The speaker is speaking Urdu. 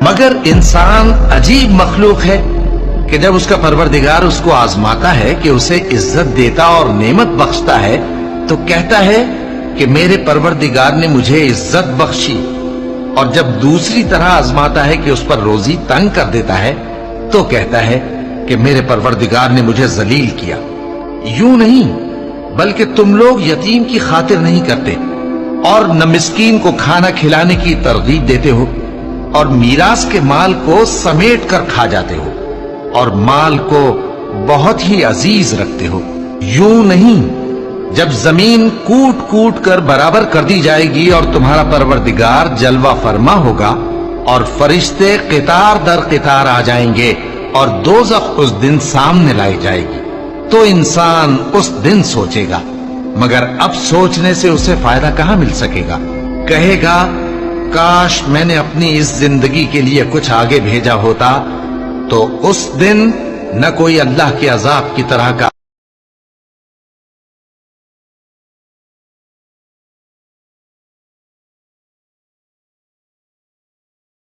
مگر انسان عجیب مخلوق ہے کہ جب اس کا پروردگار اس کو آزماتا ہے کہ اسے عزت دیتا اور نعمت بخشتا ہے تو کہتا ہے کہ میرے پروردگار نے مجھے عزت بخشی، اور جب دوسری طرح آزماتا ہے کہ اس پر روزی تنگ کر دیتا ہے تو کہتا ہے کہ میرے پروردگار نے مجھے ذلیل کیا۔ یوں نہیں، بلکہ تم لوگ یتیم کی خاطر نہیں کرتے اور نہ مسکین کو کھانا کھلانے کی ترغیب دیتے ہو، اور میراث کے مال کو سمیٹ کر کھا جاتے ہو اور مال کو بہت ہی عزیز رکھتے ہو۔ یوں نہیں، جب زمین کوٹ کوٹ کر برابر کر دی جائے گی اور تمہارا پروردگار جلوہ فرما ہوگا اور فرشتے قطار در قطار آ جائیں گے اور دوزخ اس دن سامنے لائی جائے گی، تو انسان اس دن سوچے گا، مگر اب سوچنے سے اسے فائدہ کہاں مل سکے گا؟ کہے گا کاش میں نے اپنی اس زندگی کے لیے کچھ آگے بھیجا ہوتا، تو اس دن نہ کوئی اللہ کے عذاب کی طرح کا